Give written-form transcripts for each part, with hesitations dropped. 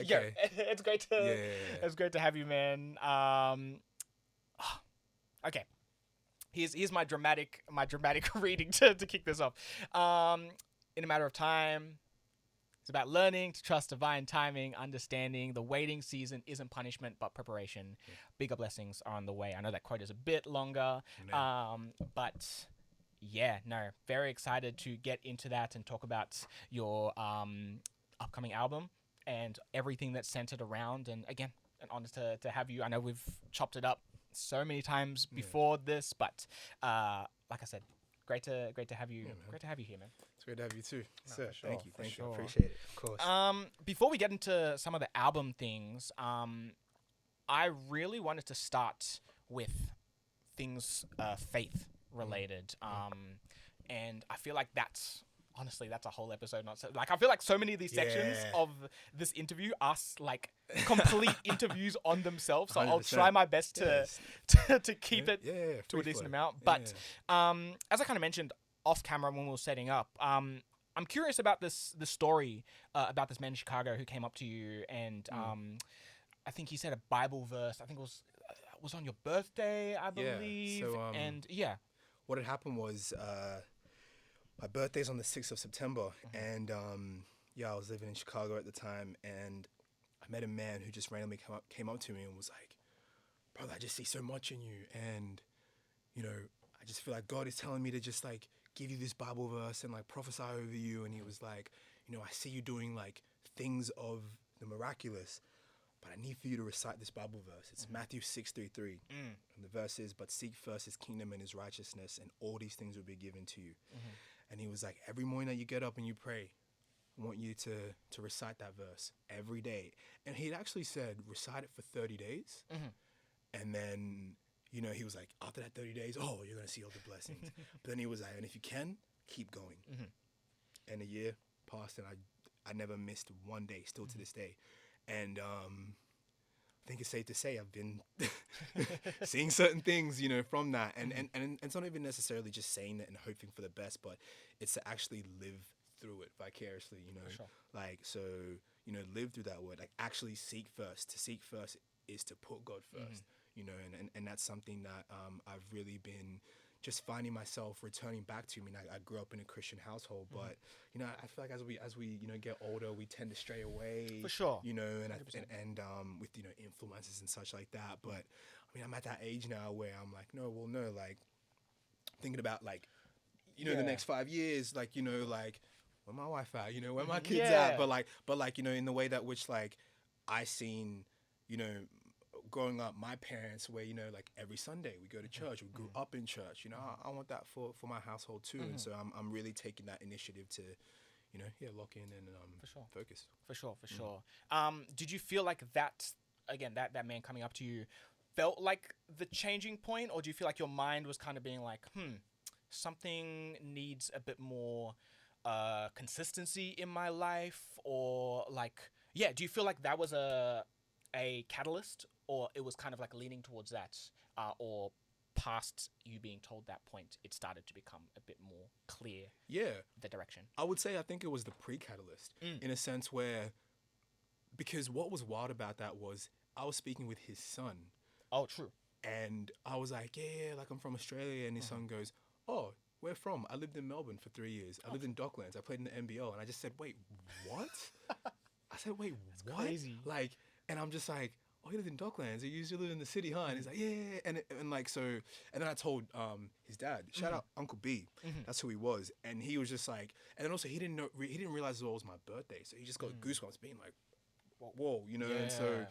Okay. It's great to it's great to have you, man. Okay. Here's my dramatic reading to kick this off. In a matter of time, it's about learning to trust divine timing, understanding the waiting season isn't punishment but preparation. Bigger blessings are on the way. I know that quote is a bit longer, but yeah, no, very excited to get into that and talk about your upcoming album and everything that's centered around. And again, an honor to have you. I know we've chopped it up so many times before this, but like I said, great to have you. Great to have you here, man. It's great to have you too. No, Sir, for sure, thank you. for Thank you. sure. I appreciate it. Of course. Before we get into some of the album things, I really wanted to start with things faith related. And I feel like that's honestly that's a whole episode. Not so like I feel like so many of these sections of this interview are like complete interviews on themselves. So 100%. I'll try my best to keep it to a decent amount. But as I kind of mentioned off camera when we were setting up, I'm curious about the story about this man in Chicago who came up to you and I think he said a Bible verse. I think it was on your birthday, I believe. So, and what had happened was my birthday's on the 6th of September, and I was living in Chicago at the time, and I met a man who just randomly came up to me and was like, "Brother, I just see so much in you, and I just feel like God is telling me to just like give you this Bible verse and like prophesy over you." And he was like, "I see you doing like things of the miraculous, but I need for you to recite this Bible verse. It's Matthew 6:33. And the verse is, 'But seek first his kingdom and his righteousness, and all these things will be given to you.'" And he was like, "Every morning that you get up and you pray, I want you to recite that verse every day." And he'd actually said, recite it for 30 days. And then, he was like, after that 30 days, you're going to see all the blessings. But then he was like, and if you can, keep going. And a year passed, and I never missed one day, still to this day. And I think it's safe to say I've been seeing certain things, from that. And it's not even necessarily just saying that and hoping for the best, but it's to actually live through it vicariously, Sure. Like, so, live through that word, like actually seek first. To seek first is to put God first, and that's something that I've really been just finding myself returning back to. I mean, I grew up in a Christian household, but I feel like as we get older, we tend to stray away. For sure. And with influences and such like that. But I mean, I'm at that age now where I'm like, no, like thinking about like, the next 5 years, like like where my wife at, where my kids at, but like in the way that which like I seen, growing up, my parents where, like every Sunday we go to church, we grew up in church, I want that for my household too. And so I'm really taking that initiative to, lock in and focus. For sure. Did you feel like that man coming up to you felt like the changing point, or do you feel like your mind was kind of being like, something needs a bit more consistency in my life, or like, do you feel like that was a catalyst, or it was kind of like leaning towards that, or past you being told that point, it started to become a bit more clear? The direction. I would say I think it was the pre-catalyst in a sense where, because what was wild about that was I was speaking with his son. Oh, true. And I was like, like I'm from Australia, and his son goes, "Oh, where from?" "I lived in Melbourne for 3 years. I lived in Docklands. I played in the NBL." And I just said, "Wait, what?" I said, "Wait, That's what?" Crazy. Like, and I'm just like, "Oh, you lived in Docklands. You used to live in the city, huh?" And he's like, "Yeah." And like, so, and then I told his dad, shout out Uncle B. That's who he was. And he was just like, and then also he didn't realize it was my birthday. So he just got goosebumps being like, whoa, And so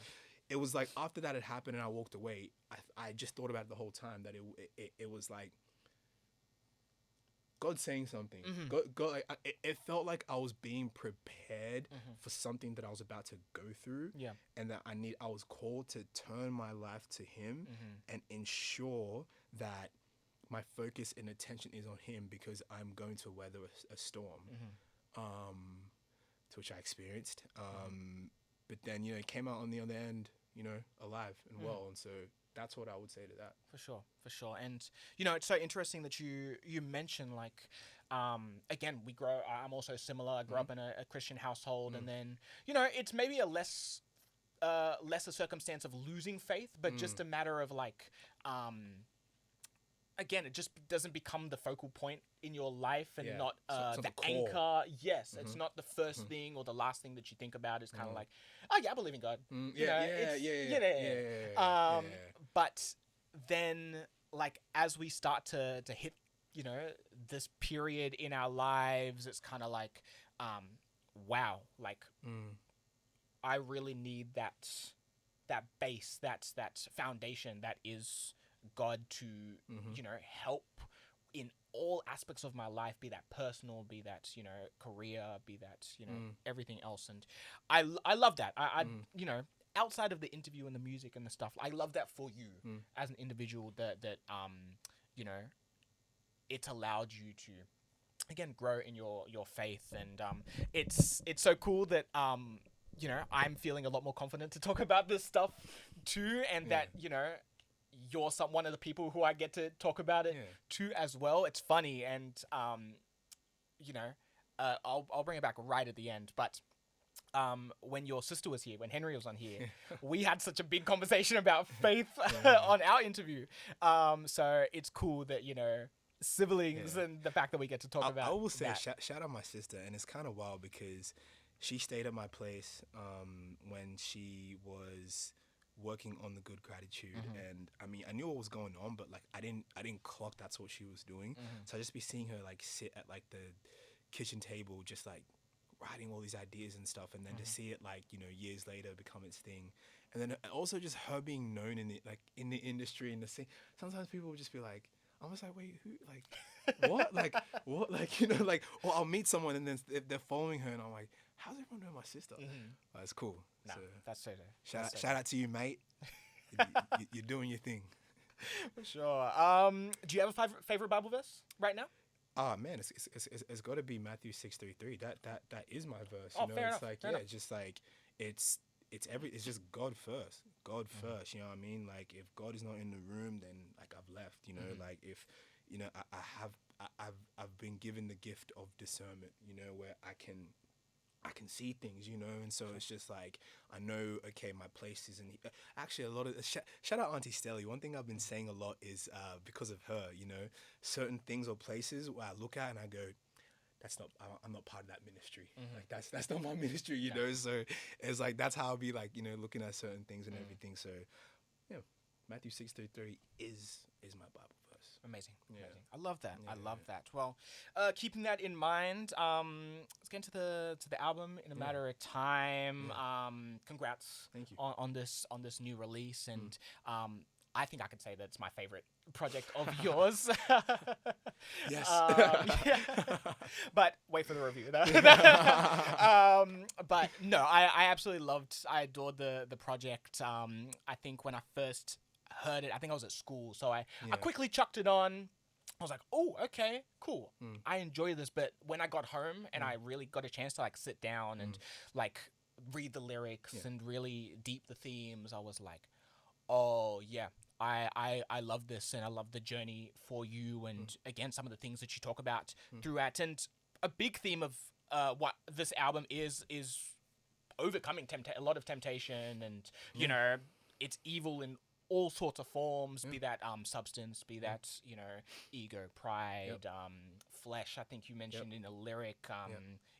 it was like, after that had happened and I walked away, I just thought about it the whole time, that it was like God saying something. God, like, it felt like I was being prepared for something that I was about to go through, and that I was called to turn my life to Him and ensure that my focus and attention is on Him, because I'm going to weather a storm, to which I experienced. But then, it came out on the other end, alive and well, and so that's what I would say to that. For sure. And, it's so interesting that you mentioned, like, again, I'm also similar. I grew up in a Christian household, and then, it's maybe a less less a circumstance of losing faith, but just a matter of like, again, it just doesn't become the focal point in your life and not it's the not the core. anchor. Yes, it's not the first thing or the last thing that you think about. It's kind of like, oh yeah, I believe in God. But then, like, as we start to hit, this period in our lives, it's kind of like, wow, like, I really need that base, that foundation that is God to, help in all aspects of my life, be that personal, be that, career, be that, everything else. And I love that. I outside of the interview and the music and the stuff, I love that for you as an individual that it's allowed you to, again, grow in your faith. And it's so cool that I'm feeling a lot more confident to talk about this stuff too, and that you're one of the people who I get to talk about it too as well. It's funny, and I'll bring it back right at the end, but when your sister was here, when Henry was on here, we had such a big conversation about faith on our interview. So it's cool that siblings and the fact that we get to talk about. I will say that. shout out my sister, and it's kind of wild because she stayed at my place when she was working on the good gratitude, and I mean, I knew what was going on, but like I didn't clock that's what she was doing. So I just be seeing her like sit at like the kitchen table, just like writing all these ideas and stuff, and then to see it like years later become its thing, and then also just her being known in the industry and the scene. Sometimes people will just be like, I was like, wait, who, like, what, like, what, like, like, or I'll meet someone and then they're following her, and I'm like, how's everyone know my sister? That's cool. Nah, so that's so shout out to you, mate. You're doing your thing. For sure. Do you have a favorite Bible verse right now? Ah, man, it's got to be Matthew 6:33. That is my verse. Oh, fair enough, Like fair enough. just like it's just God first. God first. You know what I mean? Like if God is not in the room, then like I've left. Like if I've been given the gift of discernment. Where I can see things, and so it's just like I know, okay, my place is in. Actually, a lot of shout out Auntie Stelly. One thing I've been saying a lot is because of her, certain things or places where I look at and I go, I'm not part of that ministry. Like that's not my ministry, So it's like that's how I'll be like, looking at certain things and everything. So yeah, Matthew 6:33 is my Bible verse. Amazing. I love that. I love that. Well, keeping that in mind, let's get into the album in a matter of time. Congrats. Thank you. on this new release, and I think I could say that it's my favorite project of yours. Yes. But wait for the review. But no, I absolutely I adored the project. I think when I first heard it, I think I was at school, so I quickly chucked it on. I was like, oh, okay, cool. I enjoy this. But when I got home and I really got a chance to like sit down and like read the lyrics and really deep the themes, I was like, oh yeah, I love this, and I love the journey for you, and again, some of the things that you talk about throughout. And a big theme of what this album is overcoming a lot of temptation, and it's evil in all sorts of forms, be that substance, be that ego, pride, flesh. I think you mentioned in a lyric,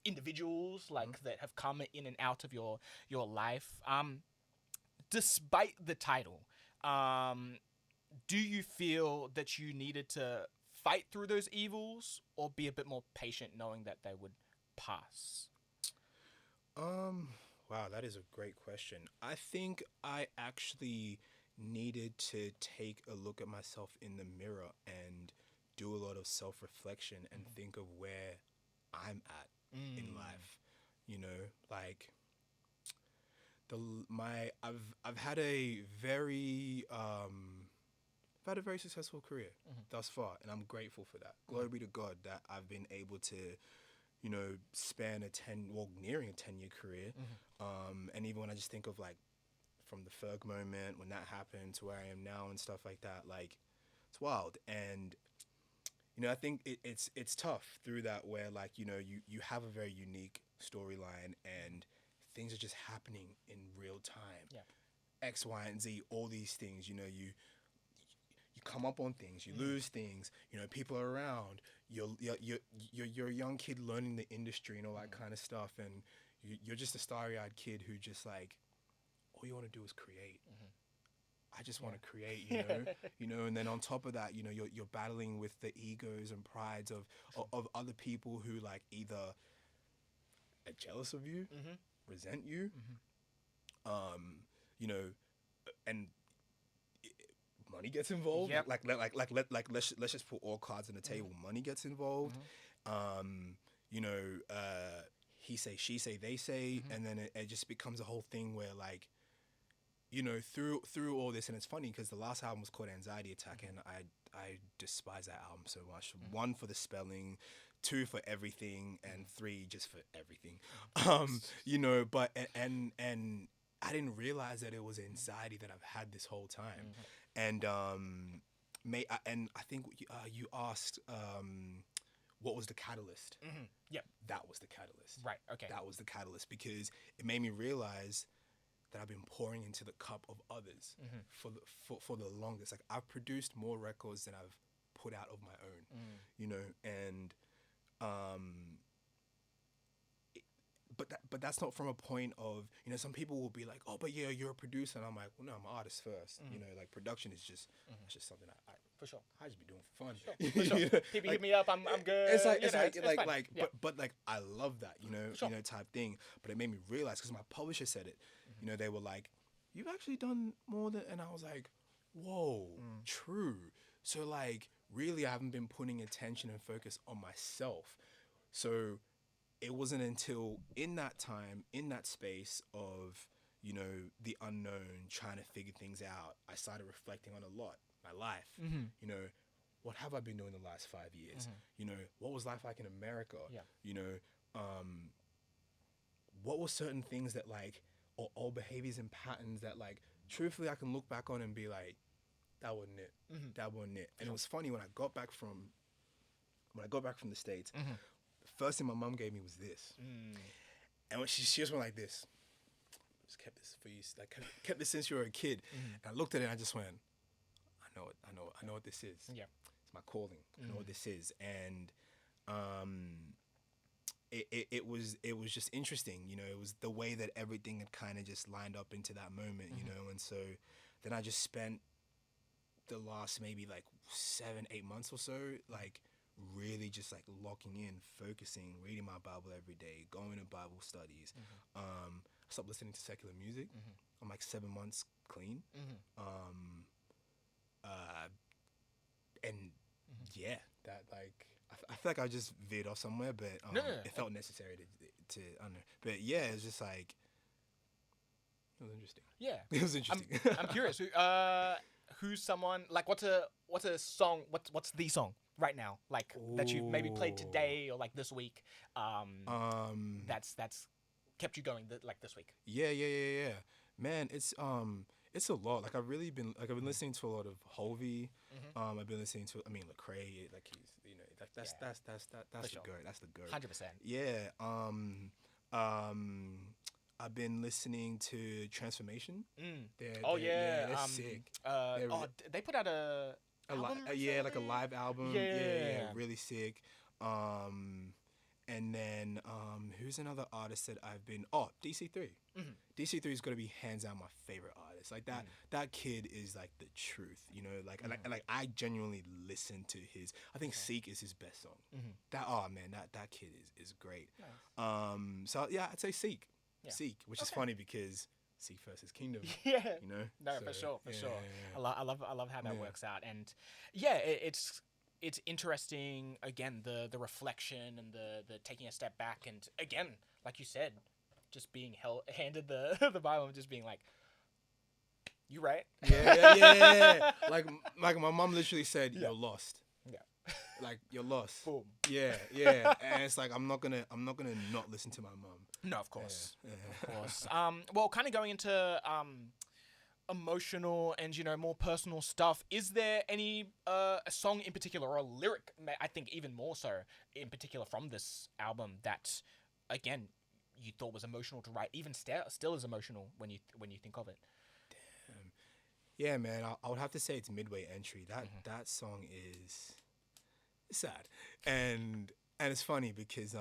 individuals like that have come in and out of your life. Despite the title, do you feel that you needed to fight through those evils, or be a bit more patient knowing that they would pass? Wow, that is a great question. I think I actually needed to take a look at myself in the mirror and do a lot of self-reflection and think of where I'm at in life. Like I've had a very successful career thus far, and I'm grateful for that. Glory be to God that I've been able to, span nearing a 10-year career. And even when I just think of like from the Ferg moment when that happened to where I am now and stuff like that, like it's wild. And I think it's tough through that, where like you have a very unique storyline and things are just happening in real time. Yeah. X, Y, and Z, all these things, you know, you come up on things, you lose things, you know, people are around, you're a young kid learning the industry and all that kind of stuff, and you're just a starry-eyed kid who just like, all you want to do is create. I just want to create, you know, and then on top of that, you know, you're battling with the egos and prides of other people who like either are jealous of you, resent you, you know, and money gets involved. Yep. Like let's just put all cards on the table. Money gets involved. You know, he say, she say, they say, and then it just becomes a whole thing where like, you know, through all this, and it's funny because the last album was called Anxiety Attack, and I despise that album so much. One, for the spelling, two, for everything, and three, just for everything. You know, but and I didn't realize that it was anxiety that I've had this whole time, and and I think you asked what was the catalyst? Yep. That was the catalyst. Right. Okay. That was the catalyst because it made me realize that I've been pouring into the cup of others for the longest. Like I've produced more records than I've put out of my own, you know, and but that's not from a point of, you know, some people will be like, oh, but yeah, you're a producer, and I'm like, well, no, I'm an artist first. You know, like production is just it's just something I for sure. I just be doing for fun. For sure. You know, People like, hit me up. I'm good. it's like you know, it's fine. like Yeah. but like I love that, you know, Sure. you know, type thing. But it made me realize because my publisher said it, you know, they were like, you've actually done more than, and I was like, whoa, true. So like really I haven't been putting attention and focus on myself. So it wasn't until in that time, in that space of, you know, the unknown, trying to figure things out, I started reflecting on a lot, my life, you know, what have I been doing the last 5 years? You know, what was life like in America? Yeah. You know, what were certain things that like, or old behaviors and patterns that like, truthfully I can look back on and be like, that wasn't it. That wasn't it. And it was funny when I got back from the States, the first thing my mom gave me was this. And when she just went like this, just kept this for you, like kept this since you were a kid. And I looked at it and I just went, I know what this is. Yeah. It's my calling. I know what this is. And it was just interesting, you know, it was the way that everything had kind of just lined up into that moment, you know. And so then I just spent the last maybe like 7-8 months or so, like really just like locking in, focusing, reading my Bible every day, going to Bible studies. I stopped listening to secular music. I'm like 7 months clean. And yeah, that like I feel like I just veered off somewhere, but No. it felt necessary to I don't know. But yeah, it's just like it was interesting. Yeah. It was interesting. I'm curious. Who's someone like? What's a song? What's the song right now? Like that you maybe played today or like this week. That's kept you going like this week. Yeah. Man, it's a lot. Like I've been listening to a lot of Hovey. I've been listening to Lecrae. Like he's, you know, that's the sure. goat. That's the goat. 100%. Yeah. I've been listening to Transformation. They're sick. They put out a album like a live album. Yeah, really sick. And then who's another artist that I've been? DC3. DC3 is gonna be hands down my favorite artist. Like that kid is like the truth, you know. Like and I genuinely listen to his. I think Seek is his best song. That kid is great. Nice. So yeah, I'd say Seek. Yeah. Seek, which is funny because Seek first is kingdom. Yeah. You know. No, So, for sure. Yeah. I love how that works out, and yeah, it's interesting. Again, the reflection and the taking a step back, and again, like you said, just being handed the Bible and just being like, you right? Yeah. Like my mom literally said, "You're lost." Yeah. Like you're lost. Boom. Yeah. And it's like I'm not gonna not listen to my mom. No, of course. Yeah. Of course. Well, kind of going into emotional and, you know, more personal stuff, is there any a song in particular or a lyric, I think even more so in particular from this album, that again you thought was emotional to write, even still is emotional when you think of it? Yeah, man, I would have to say it's Midway Entry. That song is sad, and it's funny because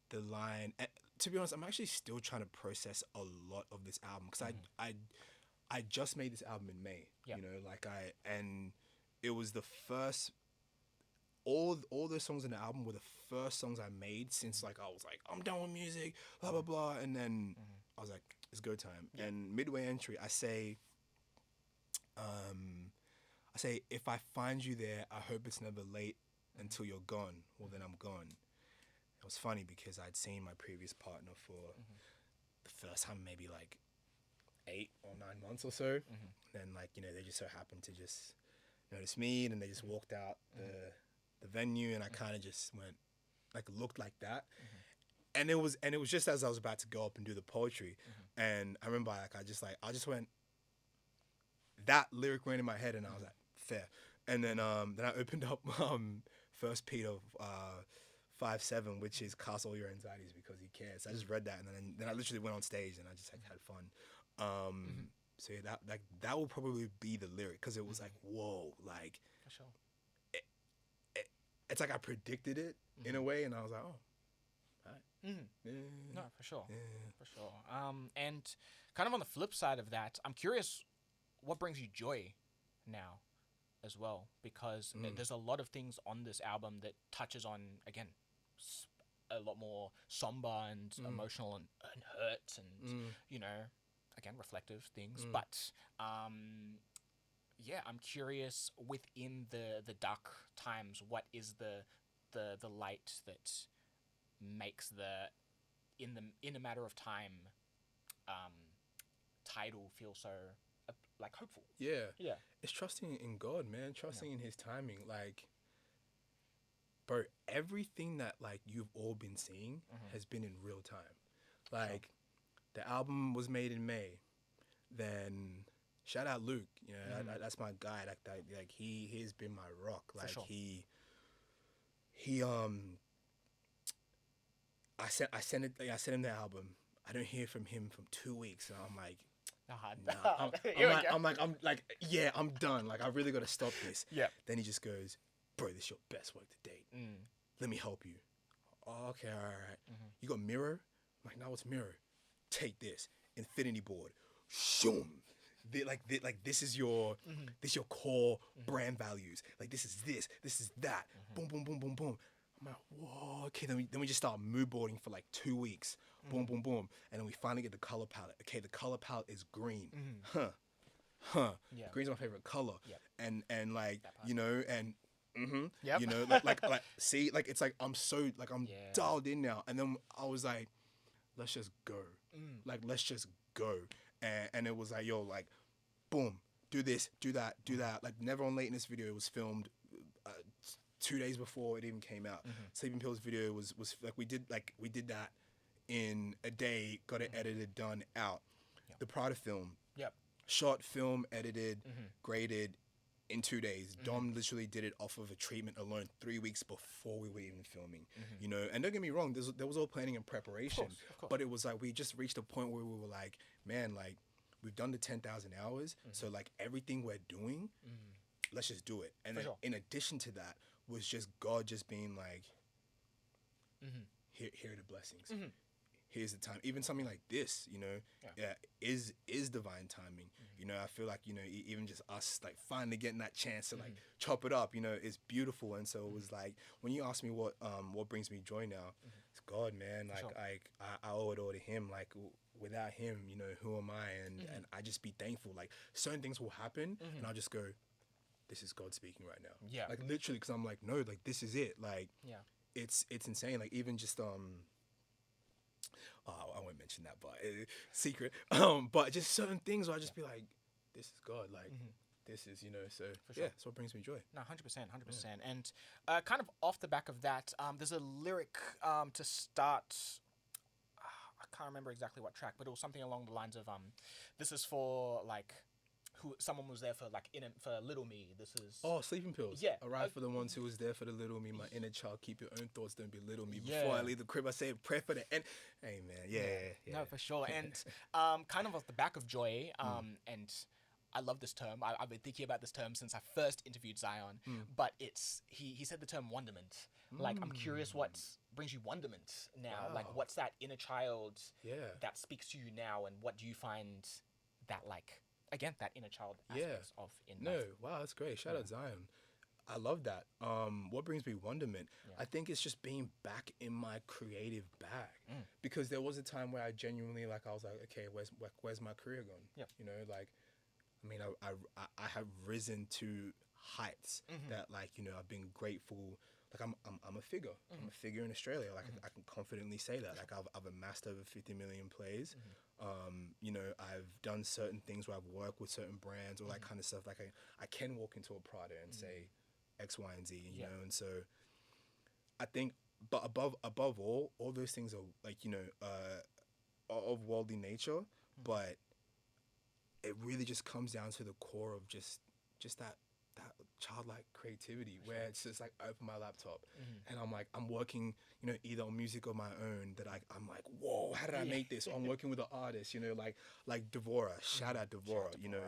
the line. To be honest, I'm actually still trying to process a lot of this album because I just made this album in May. Yep. You know, and it was the first. All the songs in the album were the first songs I made since like I was like, I'm done with music, blah blah blah, and then I was like, it's go time. Yeah. And Midway Entry, I say, if I find you there, I hope it's never late until you're gone. Well, then I'm gone. It was funny because I'd seen my previous partner for the first time maybe like 8 or 9 months or so. Then like, you know, they just so happened to just notice me, and they just walked out the venue, and I kind of just went like looked like that. And it was just as I was about to go up and do the poetry, and I remember I just went, that lyric ran in my head, and I was like, fair. And then I opened up First Peter 5:7, which is cast all your anxieties because he cares. I just read that, and then I literally went on stage and I just like had fun. So yeah, that will probably be the lyric, because it was like, whoa, like For sure. it's like I predicted it in a way, and I was like, oh, all right. Yeah. No, for sure. Yeah. For sure. And kind of on the flip side of that, I'm curious, what brings you joy now as well? Because there's a lot of things on this album that touches on, again, a lot more somber and emotional and hurt and, you know, again, reflective things. But, yeah, I'm curious, within the dark times, what is the light that makes in a matter of time title feel so like hopeful? Yeah. Yeah. It's trusting in God, man. Trusting in his timing. Like, bro, everything that like you've all been seeing has been in real time. Like, the album was made in May. Then shout out Luke. You know, that's my guy. Like he has been my rock. Like, sure. he I sent him the album. I don't hear from him from 2 weeks, and I'm like, I'm like, yeah, I'm done. Like, I really got to stop this. Yeah. Then he just goes, bro, this is your best work to date. Let me help you. Oh, okay, all right. You got Mirror? I'm like, no, what's Mirror? Take this. Infinity Board. Shoom. This is your core brand values. Like, this is that. Boom, boom, boom, boom, boom. I'm like, whoa, okay. Then we just start mood boarding for like 2 weeks. Boom, boom, boom. And then we finally get the color palette. Okay, the color palette is green. Yeah. Green's my favorite color. Yep. And like, you know, and Yep. you know, like see, like, it's like I'm so like I'm dialed in now. And then I was like, let's just go. Like, let's just go. And it was like, yo, like, boom, do this, do that, do that. Like, Never on Late in this video was filmed 2 days before it even came out. Sleeping Pills video was like, we did that in a day, got it edited, done, out. The Prada film, shot, film, edited, graded in 2 days. Dom literally did it off of a treatment alone 3 weeks before we were even filming. You know, and don't get me wrong, there was all planning and preparation, of course. but it was like we just reached a point where we were like, man, like, we've done the 10,000 hours, so like everything we're doing, let's just do it. And then in addition to that was just God just being like, here are the blessings. Here's the time. Even something like this, you know, is divine timing. You know, I feel like, you know, even just us like finally getting that chance to like chop it up, you know, is beautiful. And so it was like, when you ask me what brings me joy now, it's God, man. Like, I owe it all to him. Like, without him, you know, who am I? And I just be thankful. Like, certain things will happen, and I'll just go, this is God speaking right now. Yeah. Like, literally, because I'm like, no, like, this is it. Like, it's insane. Like, even just I won't mention that, but secret. But just certain things where I just be like, this is God. Like, this is, you know. So that's what brings me joy. No, 100%. And kind of off the back of that, there's a lyric to start. I can't remember exactly what track, but it was something along the lines of, this is for like someone was there for like for little me. This is Sleeping pills. Yeah. Arrive for the ones who was there for the little me, my inner child. Keep your own thoughts, don't belittle me. Yeah. Before I leave the crib, I say a prayer for the end. Hey, man. Yeah. No, for sure. And kind of off the back of Joy, and I love this term. I've been thinking about this term since I first interviewed Zion, but it's he said the term wonderment. Like, I'm curious what brings you wonderment now. Wow. Like, what's that inner child Yeah. that speaks to you now, and what do you find that, like, again, that inner child aspects of in No, life? wow, that's great. Shout out Zion. I love that. What brings me wonderment? I think it's just being back in my creative bag, because there was a time where I genuinely, like, I was like, okay, where's my career gone? Yeah. You know, like, I mean, I have risen to heights that, like, you know, I've been grateful. Like, I'm a figure. I'm a figure in Australia. Like, I can confidently say that. Like, I've amassed over 50 million plays. You know, I've done certain things where I've worked with certain brands, all that kind of stuff. Like, I can walk into a Prada and say X, Y, and Z, you know? And so I think, but above all those things are, like, you know, of worldly nature, but it really just comes down to the core of just that childlike creativity, where it's just like, I open my laptop and I'm working, you know, either on music of my own that I'm like, whoa, how did I make this? Or I'm working with an artist, you know, like Devora, shout out Devora, you know,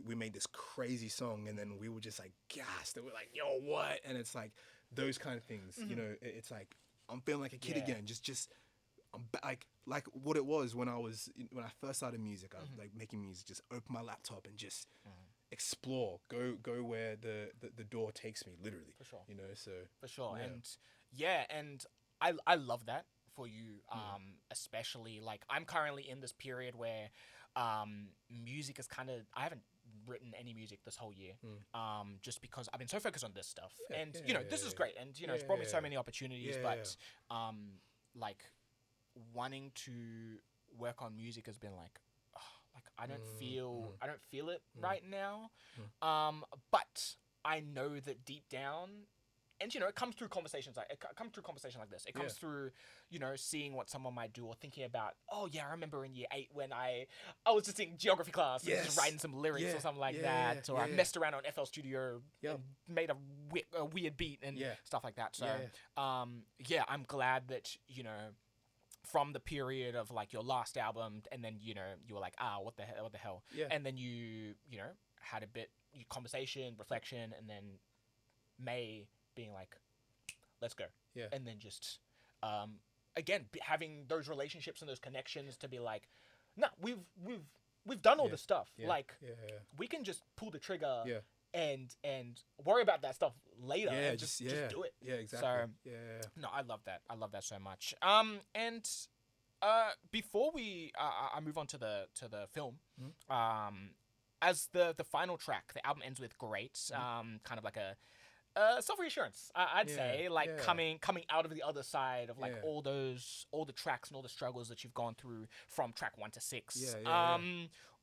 we made this crazy song, and then we were just like gassed, and we're like, yo, what? And it's like those kind of things, you know, it's like, I'm feeling like a kid again, just I'm like what it was when I first started music. I was like making music, just open my laptop and just explore, go where the door takes me, literally. For sure. You know, so For sure. Yeah. And I love that for you, especially, like, I'm currently in this period where music is kind of, I haven't written any music this whole year, just because I've been so focused on this stuff. This is great, and it's brought me so many opportunities, but like, wanting to work on music has been like, I don't feel it right now. But I know that deep down, and it comes through conversations like this. It comes through, seeing what someone might do, or thinking about, oh yeah, I remember in year 8 when I was just in geography class and just writing some lyrics or something like that, or I messed around on FL Studio and made a weird beat and stuff like that. So I'm glad that from the period of, like, your last album, and then you were like, what the hell, and then you had a bit conversation, reflection, and then May being like, let's go, and then just again having those relationships and those connections to be like, no, we've done all this stuff, like we can just pull the trigger and worry about that stuff later, and just do it. Yeah, exactly. So no, I love that so much. And before I move on to the film, as the final track, the album ends with Great, kind of like a self-reassurance, I'd say, like coming out of the other side of, like, all the tracks and all the struggles that you've gone through from track 1 to 6.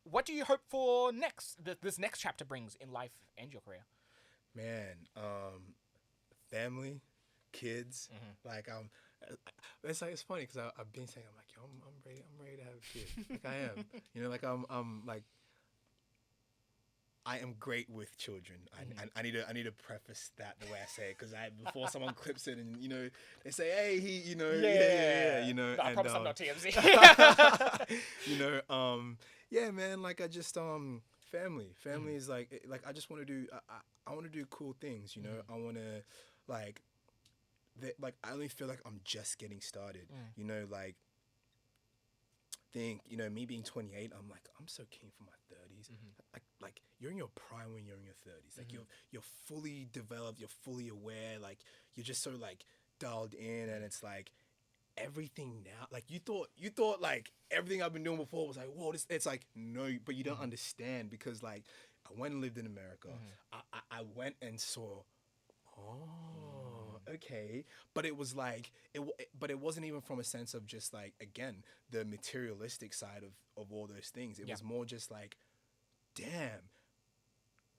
What do you hope for next? This next chapter brings in life and your career? Man, family, kids, like, it's funny because I've been saying, I'm like, yo, I'm ready to have a kid. Like, I am, like, I'm like, I am great with children. I need to preface that the way I say it, because before someone clips it and they say, hey, he, No, I promise I'm not TMZ. Yeah, man. Like, I just family is like I just want to do. I want to do cool things. I want to like I only feel like I'm just getting started. Like, think me being 28, I'm like, I'm so keen for my 30s. Like you're in your prime when you're in your 30s. Like you're fully developed, you're fully aware, like you're just so, like, dialed in, and it's like everything now, like you thought like everything I've been doing before was like, whoa, it's like, no, but you don't understand, because, like, I went and lived in America. I went and saw, okay, but it was like but it wasn't even from a sense of just, like, again, the materialistic side of all those things. It was more just like, damn,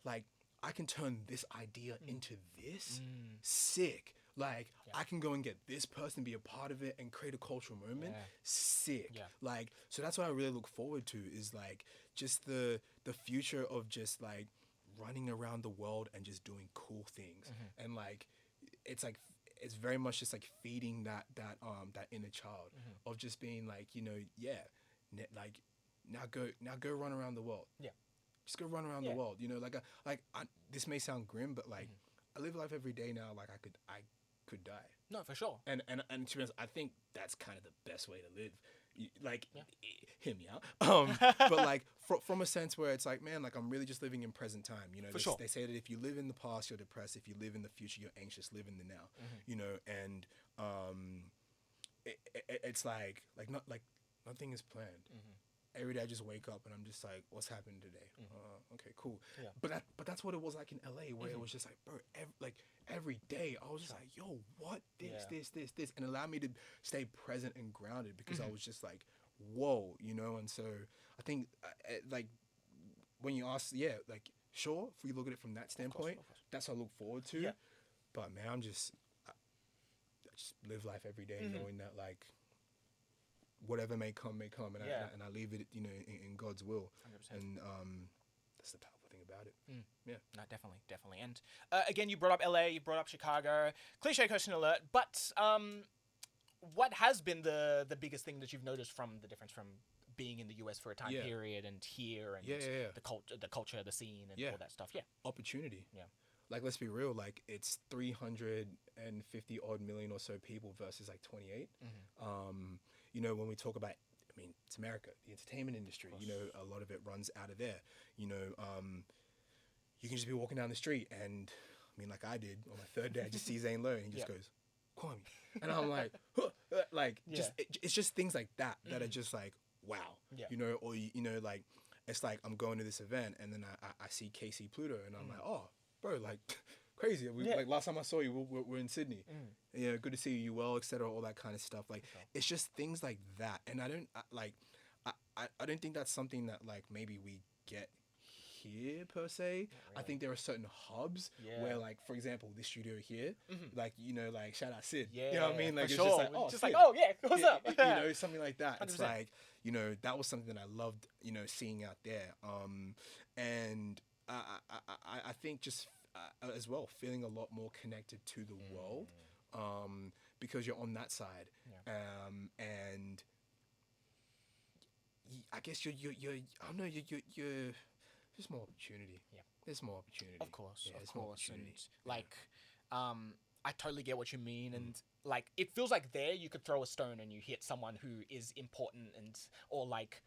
like, I can turn this idea into this, sick. Like, I can go and get this person, be a part of it, and create a cultural moment. Yeah. Sick. Yeah. Like, so that's what I really look forward to is like just the future of just like running around the world and just doing cool things. And like, it's very much just like feeding that inner child of just being like, like now go run around the world. Yeah. Just go run around the world. This may sound grim, but like I live life every day now. Like I could die. No, for sure. And to be honest, I think that's kind of the best way to live. Hear me out. But like from a sense where it's like, man, like I'm really just living in present time. For sure. They say that if you live in the past, you're depressed. If you live in the future, you're anxious. Live in the now. And it's like nothing is planned. Every day I just wake up and I'm just like, what's happened today? Okay, cool. Yeah. But that's what it was like in LA, where it was just like, bro, every day I was just like, yo, what this, and it allowed me to stay present and grounded because I was just like, whoa, And so I think like when you ask, like sure, if we look at it from that standpoint, of course. that's what I look forward to. Yeah. But man, I just live life every day knowing that like whatever may come, and I leave it, in God's will. 100%. And that's the powerful thing about it. Yeah. No, definitely. And again, you brought up LA, you brought up Chicago. Cliche question alert, but what has been the biggest thing that you've noticed from the difference from being in the US for a time period and here and the culture, the scene, and all that stuff? Yeah. Opportunity. Yeah. Like, let's be real. Like, it's 350 odd million or so people versus like 28. When we talk about, I mean, it's America, the entertainment industry, a lot of it runs out of there. You can just be walking down the street and, I mean, like I did on my third day, I just see Zane Lowe and he just goes, Kwame. And I'm like, huh, it's just things like that that are just like, wow. Yeah. Or, like, it's like I'm going to this event and then I see Casey Pluto and I'm like, oh, bro, like, crazy. Like last time I saw you, we're in Sydney. Good to see you well, etc. All that kind of stuff. Like it's just things like that, and I don't think that's something that like maybe we get here per se. Really. I think there are certain hubs where, like, for example, this studio here, like like shout out Sid. Yeah, you know what I mean? Like for it's sure. just like, What's up? Something like that. 100%. It's like that was something that I loved seeing out there. And I think just. As well, feeling a lot more connected to the world, because you're on that side, and I guess you're I don't know, you're there's more opportunity. Yeah, there's more opportunity. Of course, yeah, of there's more course, and opportunity. like, I totally get what you mean, and like it feels like there you could throw a stone and you hit someone who is important or like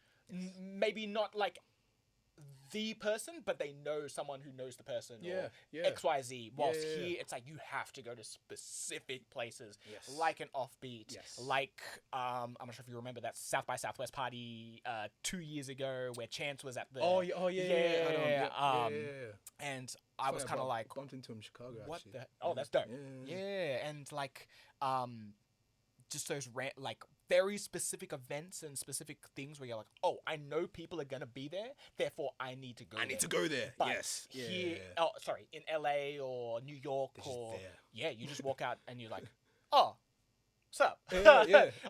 maybe not like the person, but they know someone who knows the person or XYZ. Whilst here, it's like you have to go to specific places, like an offbeat, like I'm not sure if you remember that South by Southwest party 2 years ago where Chance was at the and I was kind of like bumped into him in Chicago. What actually. the? Oh, that's dope. Yeah, and like just those like very specific events and specific things where you're like, oh, I know people are gonna be there, therefore I need to go. I need to go there. But yes. Here, in LA or New York or you just walk out and you're like, oh, what's up?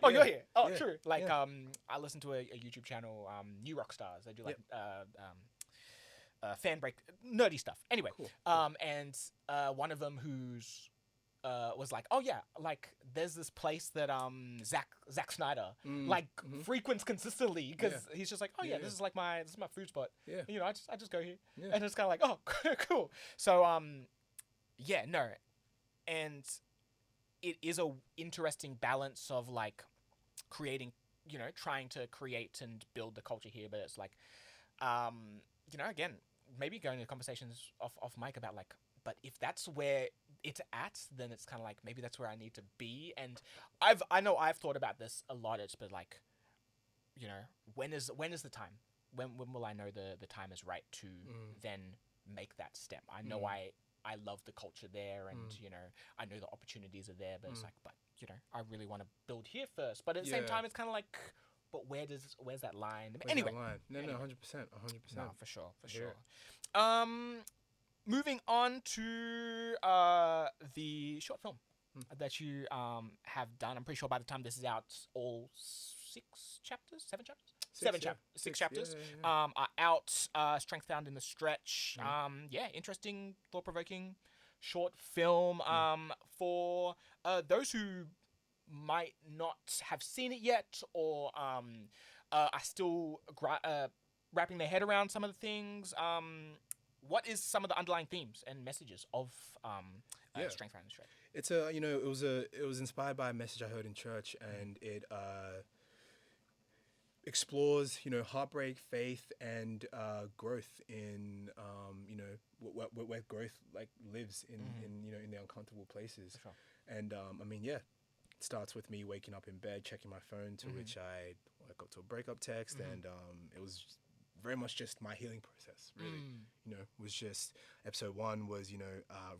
Oh, you're here. Oh, true. Like I listen to a YouTube channel, New Rock Stars. They do like fan break nerdy stuff. Anyway, cool. And one of them who's was like, oh yeah, like there's this place that Zack Snyder frequents consistently because he's just like, oh yeah, this is my food spot. Yeah, I just go here, and it's kind of like, oh cool. So and it is a interesting balance of like creating, trying to create and build the culture here, but it's like, again, maybe going to conversations off mic about like, but if that's where it's at, then it's kind of like maybe that's where I need to be. And I know I've thought about this a lot. It's but like, when is the time? When will I know the time is right to then make that step? I know I love the culture there, and I know the opportunities are there. But it's like, but I really want to build here first. But at the same time, it's kind of like, but where's that line? Anyway, no, 100%. No, for sure. Moving on to the short film. that you have done. I'm pretty sure by the time this is out, all 7 chapters, six chapters are out. Strength Found in the Stretch. Yeah, interesting, thought-provoking short film. For those who might not have seen it yet, or are still wrapping their head around some of the things. What is some of the underlying themes and messages of Strength Found in the Stretch? It's it was inspired by a message I heard in church, and it explores heartbreak, faith, and growth in where growth like lives in in the uncomfortable places. Sure. And it starts with me waking up in bed, checking my phone, to which I got to a breakup text, and it was very much just my healing process. Really, it was just episode 1 was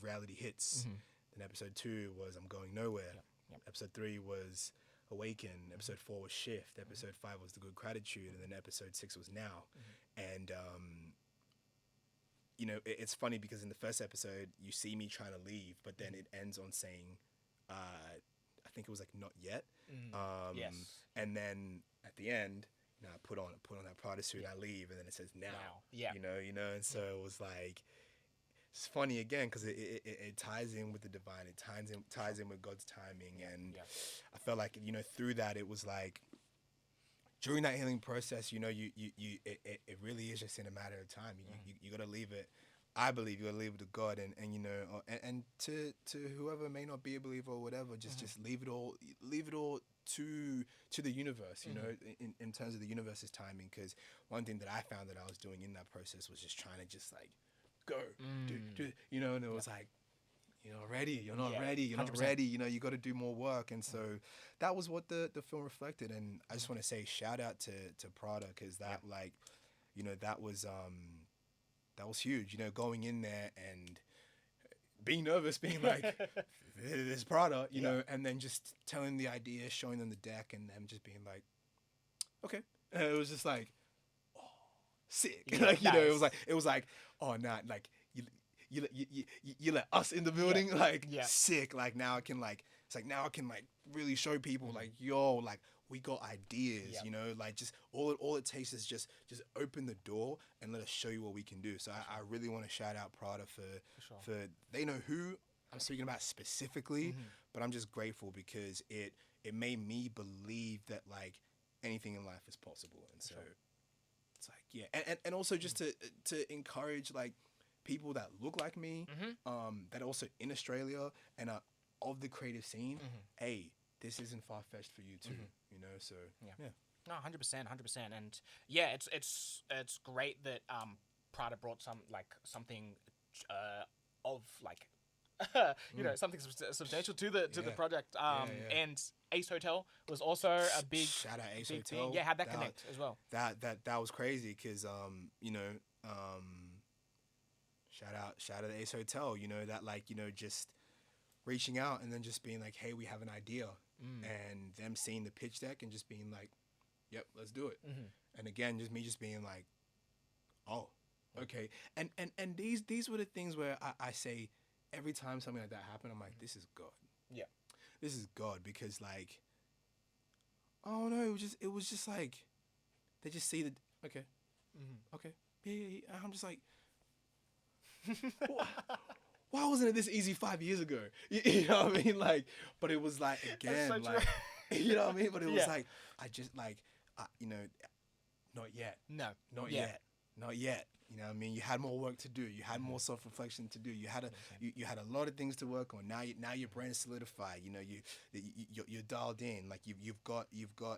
reality hits. Then episode 2 was I'm going nowhere. Episode 3 was awaken. Episode 4 was shift. Episode 5 was the good gratitude, and then episode 6 was now. And it's funny because in the first episode you see me trying to leave, but then it ends on saying I think it was like not yet. Yes. And then at the end, I put on that Prada suit, I leave, and then it says now. Yeah. And so it was like, it's funny again because it ties in with the divine. It ties in with God's timing, and I felt like through that it was like during that healing process, it really is just in a matter of time. You got to leave it. I believe you got to leave it to God, and to whoever may not be a believer or whatever. Just leave it all to the universe. In terms of the universe's timing. Because one thing that I found that I was doing in that process was just trying to just like go, do, and it was like, you're not ready, you're not 100%. Ready, you got to do more work. And so that was what the film reflected. And I just want to say shout out to Prada, because that that was huge, going in there and being nervous, being like, this Prada, and then just telling the idea, showing them the deck, and them just being like, okay. And it was just like, sick. Like, nice. it was like, oh, nah, like you let us in the building, sick. Like now I can really show people like, yo, like we got ideas, like just all it takes is just open the door and let us show you what we can do. So I really want to shout out Prada for they know who I'm speaking about specifically, but I'm just grateful because it made me believe that like anything in life is possible. And so it's like, and also just to encourage like people that look like me, that are also in Australia and are of the creative scene. Hey, this isn't far-fetched for you too, so yeah. No, 100%. And yeah, it's great that Prada brought something of like something substantial to the project. And Ace Hotel was also a big shout out Ace big Hotel. Thing. Yeah, how'd that connect as well? That was crazy because shout out to Ace Hotel, that like just reaching out and then just being like, hey, we have an idea, and them seeing the pitch deck and just being like, yep, let's do it. And again, just me just being like, oh, okay. And these were the things where I say every time something like that happened, I'm like, this is God. Yeah. This is God, because like, oh no, it was just like, they just see the, okay. Okay. Yeah. I'm just like, why wasn't it this easy 5 years ago? You know what I mean? Like, but it was like, again, so like, you know what I mean? But it was like, I just like, not yet. No. Not yet. You know what I mean? You had more work to do. You had more self-reflection to do. You had a lot of things to work on. Now your brain is solidified. You're dialed in. Like you've got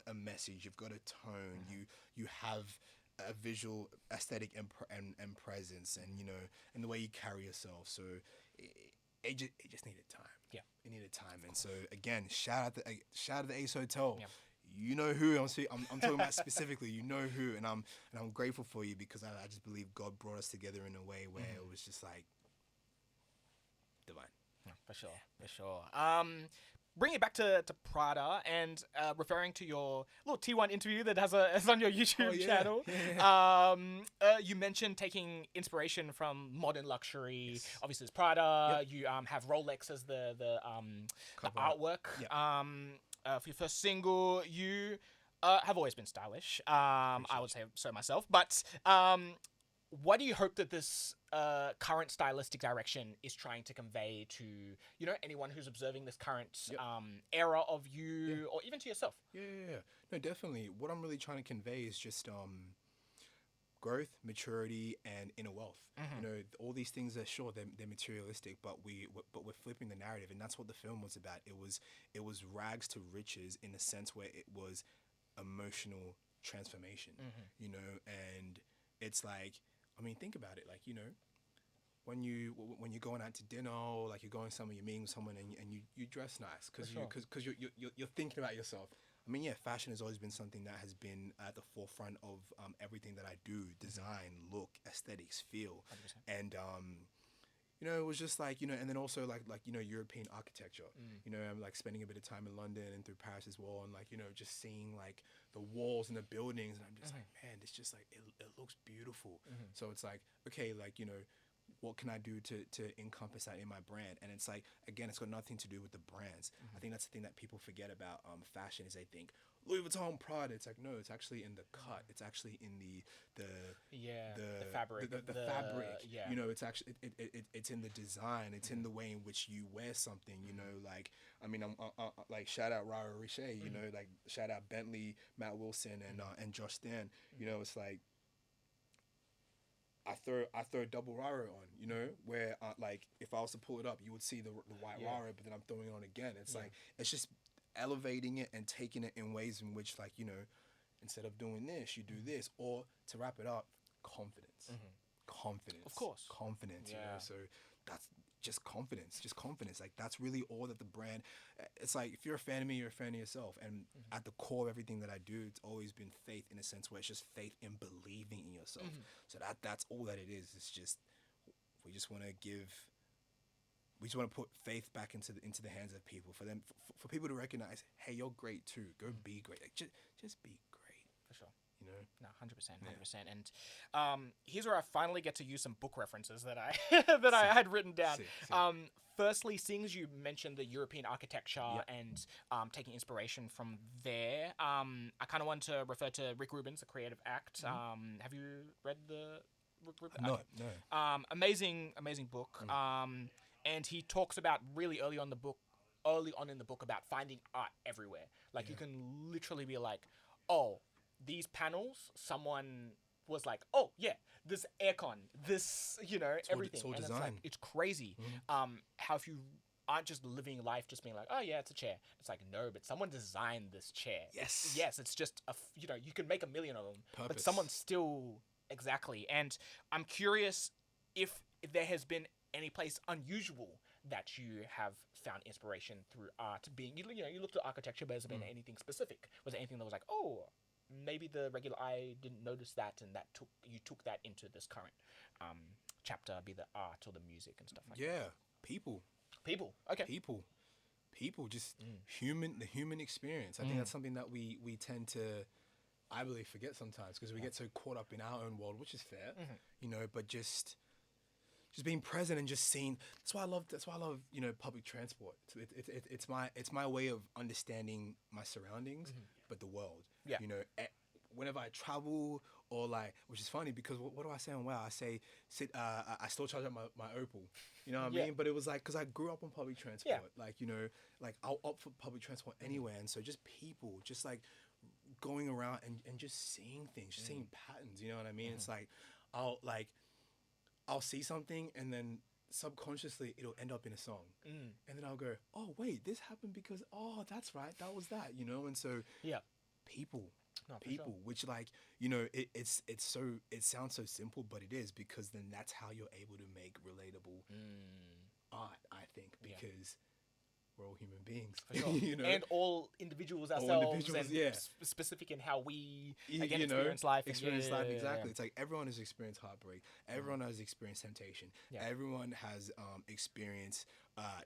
a message. You've got a tone. You have a visual aesthetic and presence, and the way you carry yourself. So it just needed time. Yeah, it needed time. And so again, shout out to the Ace Hotel. Yeah. You know who I'm talking about specifically. You know who, and I'm grateful for you, because I just believe God brought us together in a way where it was just like divine. For sure. bring it back to Prada and referring to your little T1 interview that is on your YouTube channel. You mentioned taking inspiration from modern luxury. Yes. Obviously, it's Prada. Yep. You have Rolex as the Cover art. artwork. Yep. For your first single, you have always been stylish. I would say so myself. But what do you hope that this current stylistic direction is trying to convey to, you know, anyone who's observing this current era of you, or even to yourself? Yeah. No, definitely. What I'm really trying to convey is just growth, maturity, and inner wealth. You know, all these things are sure they're materialistic, but we're flipping the narrative, and that's what the film was about. It was rags to riches in the sense where it was emotional transformation. You know, and it's like, I mean, think about it. Like, you know, when you're going out to dinner, or like you're going somewhere, you're meeting someone, and you dress nice because you're thinking about yourself. I mean, yeah, fashion has always been something that has been at the forefront of everything that I do: design, look, aesthetics, feel, 100%. and you know, it was just like, you know, and then also like you know, European architecture. You know, I'm like spending a bit of time in London and through Paris as well, and like, you know, just seeing like the walls and the buildings, and I'm just like, man, it's just like it looks beautiful. So it's like, okay, like, you know, what can I do to encompass that in my brand? And it's like, again, it's got nothing to do with the brands. I think that's the thing that people forget about fashion, is they think Louis Vuitton, Prada. It's like, no, it's actually in the cut. It's actually in the fabric, the fabric. yeah. You know, it's actually it's in the design. It's in the way in which you wear something. You know, like, I mean, I'm like, shout out Rara Richer. You know, like, shout out Bentley, Matt Wilson, and Josh Stan. You know, it's like, I throw a double Rara on, you know, where like, if I was to pull it up, you would see the white Rara, but then I'm throwing it on again. It's like, it's just elevating it and taking it in ways in which, like, you know, instead of doing this, you do this. Or to wrap it up, confidence. Of course. Confidence, you know. So that's just confidence. Like, that's really all that the brand, it's like, if you're a fan of me, you're a fan of yourself. And at the core of everything that I do, it's always been faith, in a sense where it's just faith in believing in yourself. So that's all that it is. It's just, we just want to put faith back into the hands of people, for them, for people to recognize, hey, you're great too. Go be great. Like, just be great. For sure. You know? No, 100%. And here's where I finally get to use some book references that I I had written down. Sick. Firstly, seeing as you mentioned the European architecture and taking inspiration from there, I kind of want to refer to Rick Rubin's The Creative Act. Have you read the Rick Rubin? No, Okay. no. Amazing book. And he talks about really early on in the book about finding art everywhere. Like, you can literally be like, oh, these panels, someone was like, oh yeah, this aircon, this, you know, everything. It's all and design. it's like, it's crazy how if you aren't just living life just being like, oh yeah, it's a chair. It's like, no, but someone designed this chair. Yes. It's just you know, you can make a million of them, but Purpose. someone still, exactly. And I'm curious if there has been any place unusual that you have found inspiration through art, being, you know, you looked at architecture, but has there been anything specific? Was there anything that was like, oh, maybe the regular eye didn't notice that, and that you took that into this current chapter, be the art or the music and stuff like that? Yeah, people. Okay. People, just the human experience. I think that's something that we tend to, I believe, forget sometimes, because we get so caught up in our own world, which is fair, you know, but just being present and just seeing. That's why I love, you know, public transport. It's my way of understanding my surroundings, but the world. Yeah. You know, whenever I travel, or like, which is funny, because what do I say on WoW? I say, I still charge up my Opal. You know what I mean? But it was like, because I grew up on public transport. Like, you know, like, I'll opt for public transport anywhere. And so just people, just like going around and just seeing things, just seeing patterns. You know what I mean? It's like, I'll see something, and then subconsciously it'll end up in a song. And then I'll go, oh wait, this happened because, oh, that's right, that was that, you know? And so people, which, like, you know, it sounds so simple, but it is, because then that's how you're able to make relatable art, I think, because we're all human beings. For sure. You know? And all individuals ourselves, and yeah. specific in how we, You again, know, experience life. Experience life, exactly. Yeah. It's like, everyone has experienced heartbreak. Everyone has experienced temptation. Yeah. Everyone has experienced,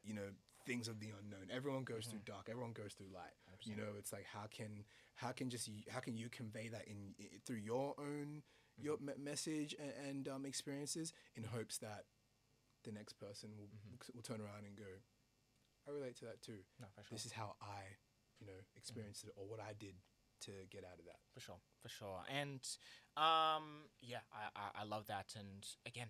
you know, things of the unknown. Everyone goes through dark. Everyone goes through light. You know, it's like how can you convey that through your own message and experiences in hopes that the next person will turn around and go, I relate to that too. No, for sure. This is how I, experienced it, or what I did to get out of that. For sure. And I love that. And again,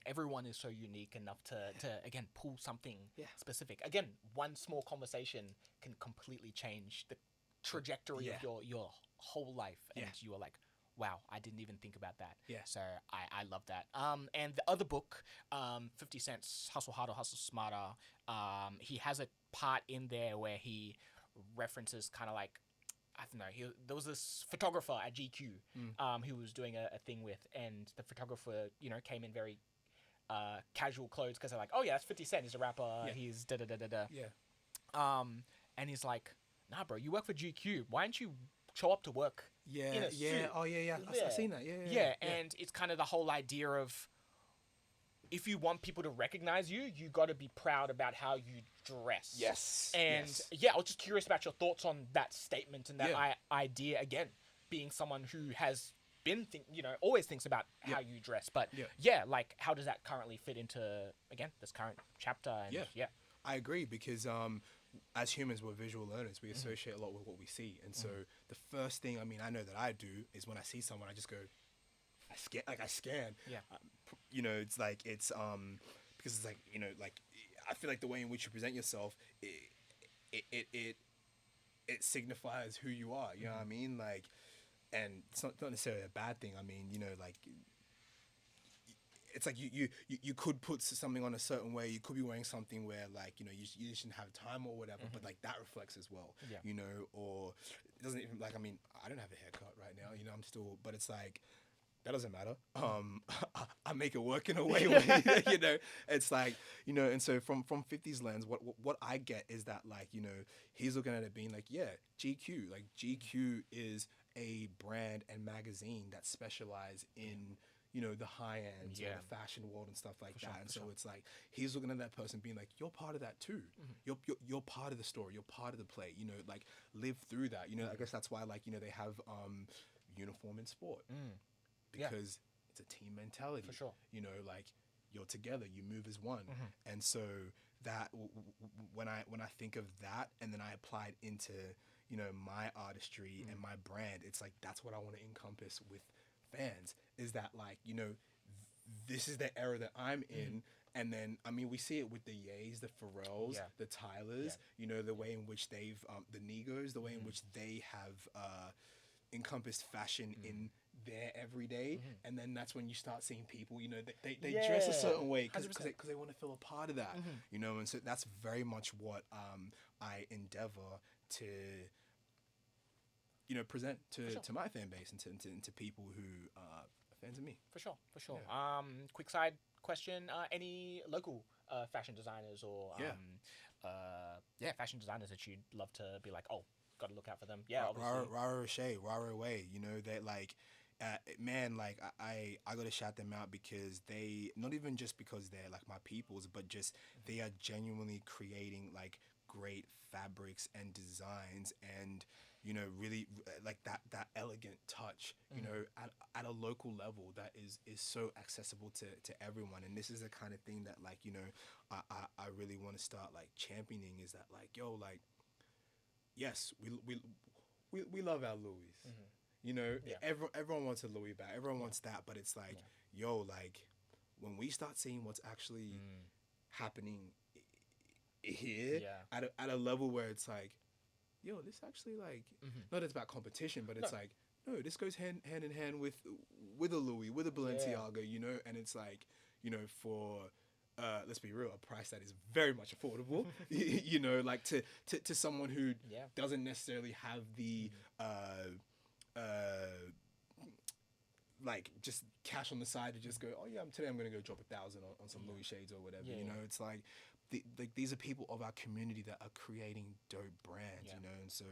everyone is so unique enough to again pull something specific. Again, one small conversation can completely change the trajectory of your whole life. And you are like, wow, I didn't even think about that. Yeah. So I love that. And the other book, 50 Cent's Hustle Harder, Hustle Smarter, he has a part in there where he references kind of like, I don't know, there was this photographer at GQ who was doing a thing with, and the photographer, came in very casual clothes because they're like, oh yeah, that's 50 Cent, he's a rapper, he's da-da-da-da-da. Yeah. And he's like, nah, bro, you work for GQ. Why don't you show up to work in a suit? Oh, yeah. I've seen that. Yeah. And it's kind of the whole idea of, if you want people to recognize you, you got to be proud about how you dress. Yes. And I was just curious about your thoughts on that statement and that idea, again, being someone who has been, always thinks about how you dress. But like, how does that currently fit into, again, this current chapter? And I agree, because as humans, we're visual learners. We associate a lot with what we see. And so the first thing, I know that I do is when I see someone, I just go, I scan. Yeah. It's like, it's, because it's like, I feel like the way in which you present yourself, it signifies who you are. You know what I mean? Like, and it's not necessarily a bad thing. Like, it's like you could put something on a certain way. You could be wearing something where, like, you shouldn't have time or whatever, but like that reflects as well. Yeah. Or it doesn't even, like, I don't have a haircut right now. I'm still, but it's like, that doesn't matter. I make it work in a way where, it's like, and so from 50's lens, what I get is that, like, he's looking at it being like, GQ, like GQ is a brand and magazine that specialize in, the high end or the fashion world and stuff like that. And so it's like, he's looking at that person being like, you're part of that too. You're part of the story. You're part of the play, like, live through that. I guess that's why, like, they have uniform in sport. Because it's a team mentality. For sure. Like, you're together, you move as one. And so that, when I think of that, and then I apply it into, my artistry and my brand, it's like, that's what I want to encompass with fans, is that, like, this is the era that I'm in. And then, we see it with the Ye's, the Pharrells, the Tylers, the way in which they've, the Negos, the way in which they have encompassed fashion in their everyday. And then that's when you start seeing people, they dress a certain way because they want to feel a part of that, and so that's very much what I endeavor to present to my fan base and to people who are fans of me. For sure. Quick side question, any local fashion designers or fashion designers that you'd love to be like, oh, got to look out for them? Rara Roche, Rara Way, they like, man, like, I gotta shout them out, because they, not even just because they're like my peoples, but just they are genuinely creating like great fabrics and designs, and really like that elegant touch, at a local level that is so accessible to everyone. And this is the kind of thing that, like, I really want to start like championing, is that, like, yo, like, yes, we love our Louis. Everyone wants a Louis bag. Everyone wants that, but it's like, yo, like, when we start seeing what's actually happening here at a level where it's like, yo, this actually, like, not it's about competition, but it's like, no, this goes hand in hand with a Louis, with a Balenciaga, and it's like, for let's be real, a price that is very much affordable, like to someone who doesn't necessarily have the like, just cash on the side to just go, oh yeah, today I'm gonna go drop 1,000 on some Louis shades or whatever. It's like, these are people of our community that are creating dope brands, and so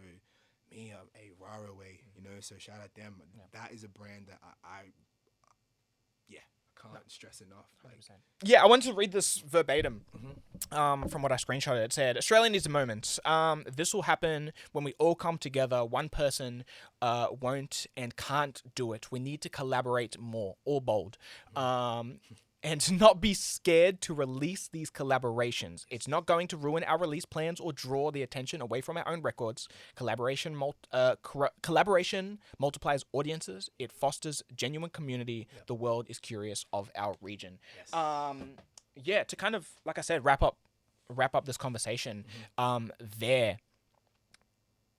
me, a Rara Way, so shout out them. That is a brand that I can't stress enough. Like, yeah, I wanted to read this verbatim from what I screenshotted. It said, Australia needs a moment. This will happen when we all come together. One person won't and can't do it. We need to collaborate more. All bold. And to not be scared to release these collaborations. It's not going to ruin our release plans or draw the attention away from our own records. Collaboration multiplies audiences. It fosters genuine community. The world is curious of our region. yes. Yeah, to kind of, like I said, wrap up this conversation. There.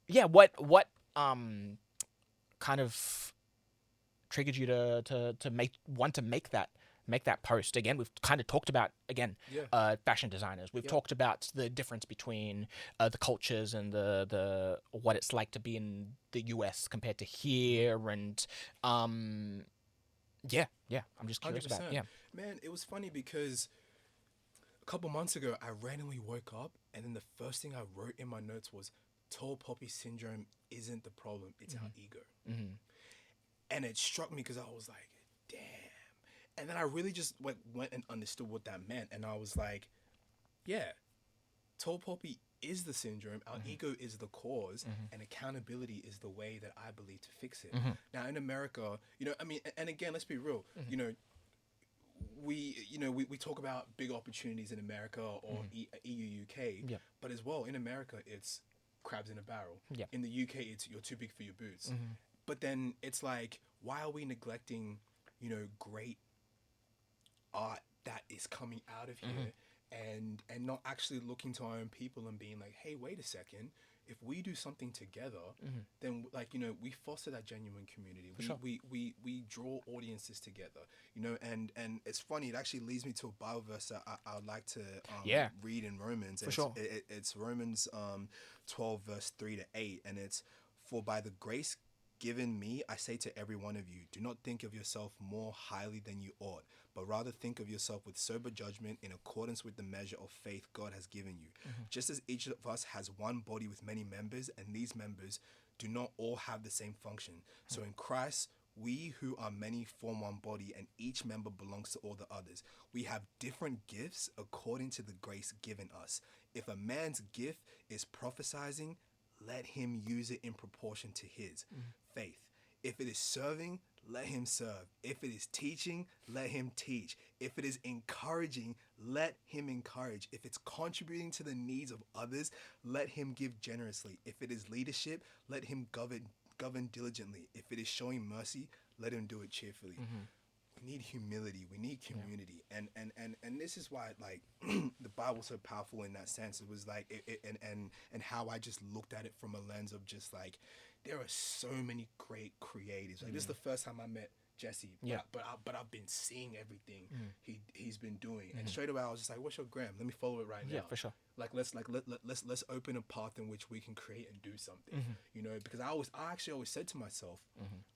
Yeah, what kind of triggered you to make that post? Again, we've kind of talked about fashion designers. We've talked about the difference between the cultures and the what it's like to be in the US compared to here, and I'm just curious 100%. about Man, it was funny because a couple months ago I randomly woke up and then the first thing I wrote in my notes was tall poppy syndrome isn't the problem, it's our ego. And it struck me because I was like, damn. And then I really just went and understood what that meant. And I was like, yeah, tall poppy is the syndrome. Our ego is the cause. And accountability is the way that I believe to fix it. Now, in America, and again, let's be real, we talk about big opportunities in America or EU, UK, but as well, in America, it's crabs in a barrel. In the UK, it's you're too big for your boots. But then it's like, why are we neglecting, great art that is coming out of here and not actually looking to our own people and being like, hey, wait a second, if we do something together, then we foster that genuine community. We draw audiences together, and it's funny, it actually leads me to a Bible verse that I would like to read in Romans. It's Romans 12 verse 3-8, and it's, for by the grace given me, I say to every one of you, do not think of yourself more highly than you ought, but rather think of yourself with sober judgment in accordance with the measure of faith God has given you. Just as each of us has one body with many members, and these members do not all have the same function. So in Christ, we who are many form one body, and each member belongs to all the others. We have different gifts according to the grace given us. If a man's gift is prophesying, let him use it in proportion to his faith. If it is serving, let him serve. If it is teaching, let him teach. If it is encouraging, let him encourage. If it's contributing to the needs of others, let him give generously. If it is leadership, let him govern diligently. If it is showing mercy, let him do it cheerfully. We need humility. We need community. And this is why, like, the Bible's so powerful in that sense. It was like, and how I just looked at it from a lens of just like, there are so many great creatives. Like, this is the first time I met Jesse, but I've been seeing everything he's been doing. And straight away I was just like, what's your gram? Let me follow it right now. Yeah, for sure. Let's open a path in which we can create and do something. Because I actually always said to myself,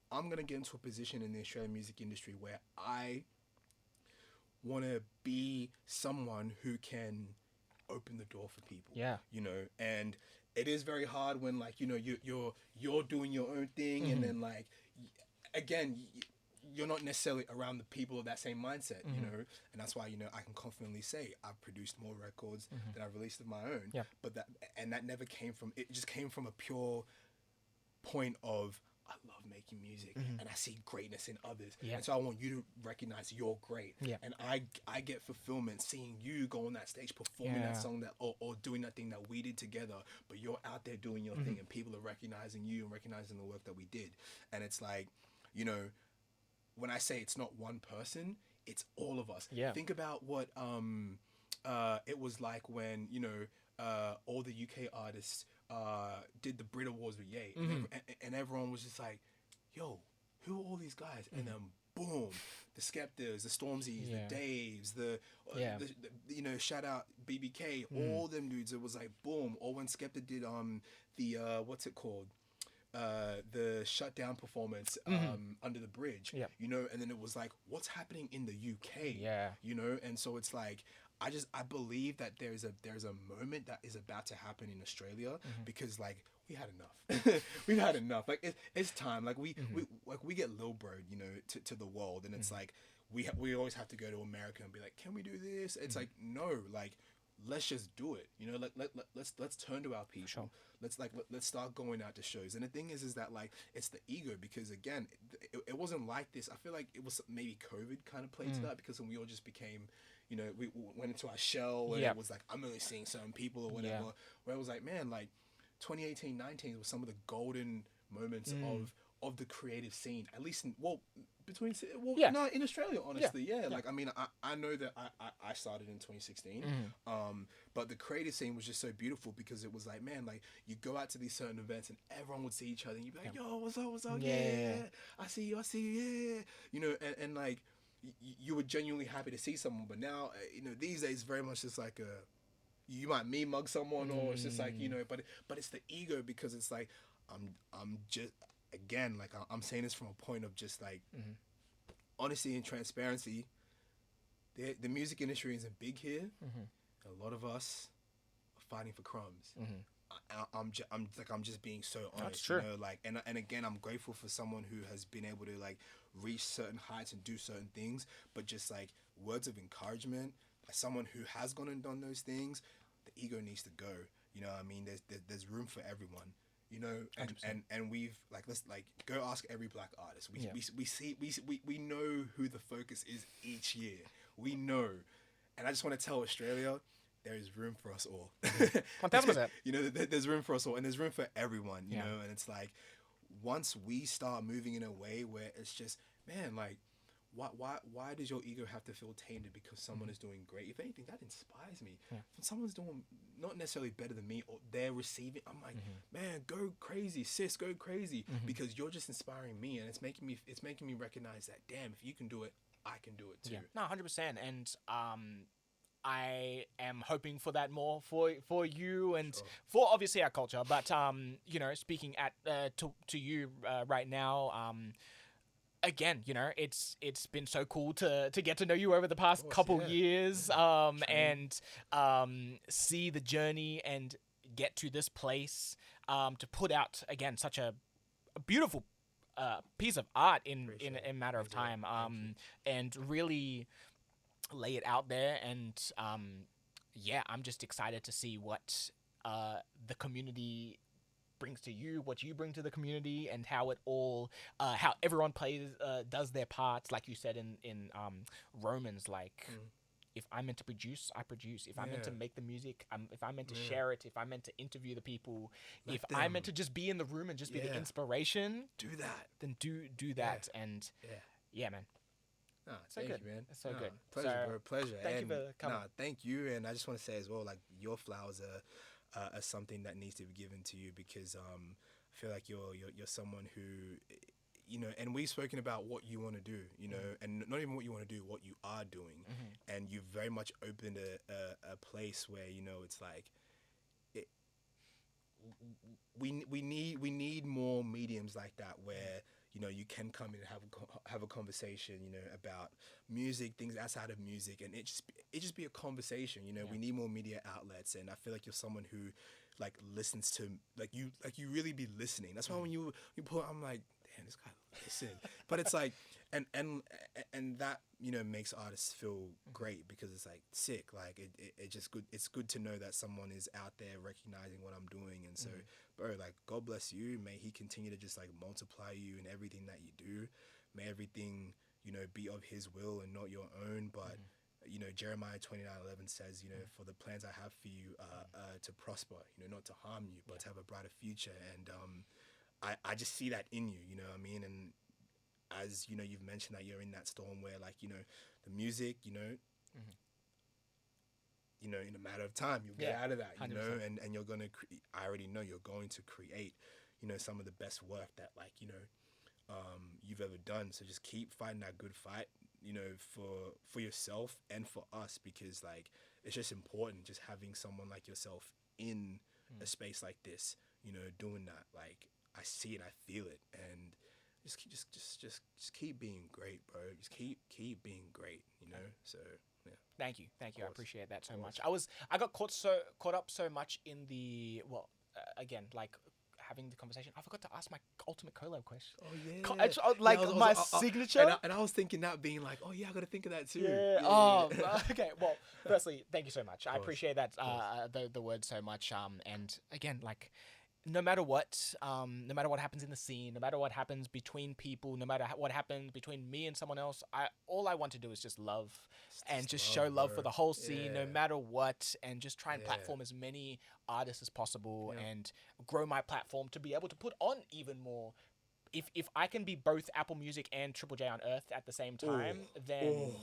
I'm gonna get into a position in the Australian music industry where I want to be someone who can open the door for people. And it is very hard when, like, you're doing your own thing, and then, like, again, you're not necessarily around the people of that same mindset, and that's why, I can confidently say I've produced more records than I've released of my own. But that never came from, it just came from a pure point of, I love making music and I see greatness in others. And so I want you to recognize you're great. And I get fulfillment seeing you go on that stage performing that song that or doing that thing that we did together, but you're out there doing your thing and people are recognizing you and recognizing the work that we did. And it's like, when I say it's not one person, it's all of us. Think about what it was like when, all the UK artists did the Brit Awards with Ye, and everyone was just like, yo, who are all these guys? And then boom, the Skeptors, the Stormzy's, the Daves, the shout out BBK, all them dudes. It was like boom. Or when Skepta did the what's it called, the shutdown performance under the bridge, and then it was like, what's happening in the UK, and so it's like, I believe that there's a moment that is about to happen in Australia because like we had enough. We've had enough. Like it's time. Like we get lowbroed, you know, to the world, and it's like we always have to go to America and be like, can we do this? It's like no, like let's just do it. You know, let's turn to our people. Sure. Let's start going out to shows. And the thing is that like it's the ego because again, it wasn't like this. I feel like it was maybe COVID kind of played to that because when we all just became, you know, we went into our shell and it was like I'm only seeing certain people or whatever. Yeah. Where it was like, man, like 2018-19 was some of the golden moments of the creative scene. At least in, in Australia, honestly, Like I mean, I know that I started in 2016, but the creative scene was just so beautiful because it was like, man, like you go out to these certain events and everyone would see each other and you'd be like, yo, what's up, yeah, I see you, yeah, you know, and like you were genuinely happy to see someone. But now, you know, these days very much just like you might me mug someone or it's just like, you know, but it's the ego because it's like I'm just again like I'm saying this from a point of just like honesty and transparency. The music industry isn't big here. A lot of us are fighting for crumbs. I'm just being so honest. That's true. You know, like and again, I'm grateful for someone who has been able to like reach certain heights and do certain things. But just like words of encouragement, as someone who has gone and done those things, the ego needs to go. You know what I mean? There's room for everyone. You know, and we've like let's like go ask every black artist. We know who the focus is each year. We know, and I just want to tell Australia, there is room for us all. 1000%. You know, there's room for us all, and there's room for everyone. You know, and it's like once we start moving in a way where it's just man, like. Why does your ego have to feel tainted because someone is doing great? If anything, that inspires me. When someone's doing not necessarily better than me or they're receiving, I'm like, man, go crazy, sis, go crazy, because you're just inspiring me, and it's making me recognize that damn, if you can do it, I can do it too. No, 100%, and I am hoping for that more for you and for obviously our culture, but you know, speaking to you right now, again, you know, it's been so cool to get to know you over the past couple years, and see the journey and get to this place, to put out again such a beautiful piece of art in a matter of time, and really lay it out there. And I'm just excited to see what the community brings to you, what you bring to the community, and how it all how everyone does their parts, like you said in Romans, like if I'm meant to produce, I produce. If I'm meant to make the music, if I'm meant to share it, if I'm meant to interview the people, if I'm meant to just be in the room and just be the inspiration, do that, then do that. And man. Nah, thank you, man. It's so good. Pleasure, bro. Pleasure. Thank you for coming. Thank you. And I just want to say as well, like your flowers are something that needs to be given to you because I feel like you're someone who, you know, and we've spoken about what you want to do, you know, and not even what you want to do, what you are doing, and you've very much opened a place where, you know, it's like we need more mediums like that where, you know, you can come in and have a conversation, you know, about music, things outside of music, and it just be a conversation, you know. We need more media outlets, and I feel like you're someone who like listens to like you really be listening. That's why when you pull, I'm like, damn, this guy listen. But it's like and that, you know, makes artists feel great because it's like sick. Like it just good. It's good to know that someone is out there recognizing what I'm doing, and so, bro, like God bless you. May He continue to just like multiply you in everything that you do. May everything, you know, be of His will and not your own. But you know, Jeremiah 29:11 says, you know, for the plans I have for you to prosper, you know, not to harm you, but to have a brighter future. And I just see that in you, you know what I mean? And as you know, you've mentioned that you're in that storm where, like, you know, the music, you know, you know, in a matter of time, you'll get out of that, you 100%. know, and you're gonna. I already know you're going to create, you know, some of the best work that, like, you know, you've ever done. So just keep fighting that good fight, you know, for yourself and for us, because like it's just important just having someone like yourself in a space like this, you know, doing that. Like I see it, I feel it, and just keep being great, bro. Just keep being great, you know. So yeah. Thank you. I course. appreciate that so Of much. course. I got caught up so much in the again, like having the conversation. I forgot to ask my ultimate collab question. Oh yeah. Like Yeah, my signature. and I was thinking that being like, oh yeah, I gotta think of that too. Yeah. Okay. Well, firstly, thank you so much. I course, appreciate that. The word so much. And again, like, no matter what happens in the scene, no matter what happens between people, no matter what happens between me and someone else, all I want to do is just love and just show love for bro. the whole scene, no Yeah. matter what, and just try and Yeah. platform as many artists as possible Yeah. and grow my platform to be able to put on even more. If I can be both Apple Music and Triple J on Earth at the same time, then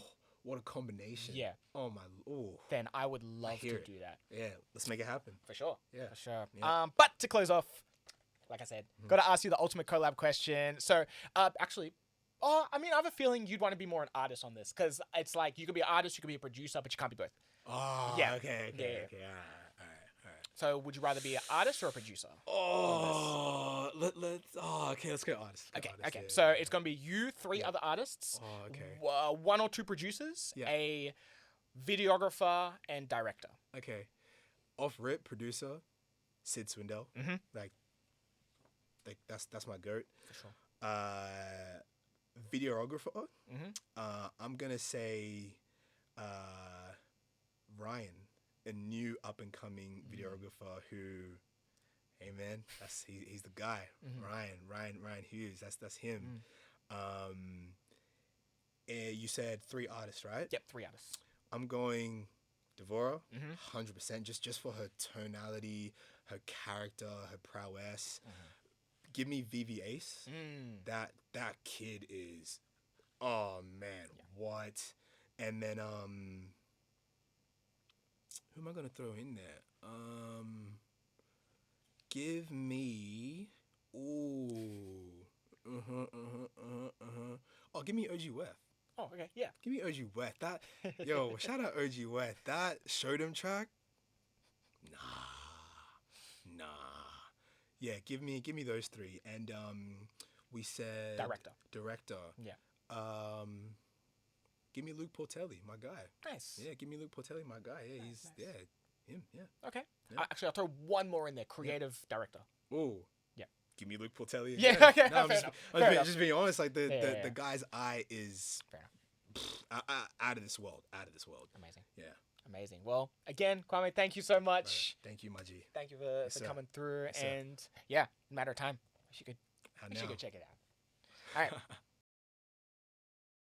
what a combination. yeah, Oh my. Oh. then I would love to hear it. do that. Yeah. Let's make it happen. For sure. Yeah. For sure. Yeah. But to close off, like I said, got to ask you the ultimate collab question. So, actually, I mean, I have a feeling you'd want to be more an artist on this, because it's like you could be an artist, you could be a producer, but you can't be both. Oh. Yeah. Okay. Yeah. All right. So, would you rather be an artist or a producer? Oh. Okay. Let's go artist. Okay. Yeah, So yeah, it's gonna be you, three other artists, Oh. Okay. one or two producers, Yeah. a videographer, and director. Okay. Off rip producer, Sid Swindell. Mm-hmm. Like that's my goat. For sure. Videographer. Mm-hmm. I'm gonna say Ryan, a new up and coming videographer who, hey man, he's the guy. Ryan Hughes. That's him. You said 3 artists, right? Yep, 3 artists. I'm going Devora, Mm-hmm. 100%, just for her tonality, her character, her prowess. Give me VV Ace. That kid is, oh man, what? And then who am I gonna throw in there? Give me Oh, give me OG Weth. Oh, okay, yeah. Give me OG Weth. That shout out OG Weth. That showed him track. Nah. Yeah, give me those 3. And we said director. Yeah. Give me Luke Portelli, my guy. Nice. Yeah, give me Luke Portelli, my guy. Yeah, he's him. Yeah. Okay. Yeah. Actually, I'll throw one more in there. Creative director. Oh. Yeah. Give me Luke Portelli. Yeah, again. okay, No, fair enough. just being honest. Like the Yeah. guy's eye is Fair enough. out of this world. Amazing. Yeah. Amazing. Well, again, Kwame, thank you so much. Thank you, Maji. Thank you for sir. coming through. Yes, sir. And yeah, matter of time. We should go check it out. All right.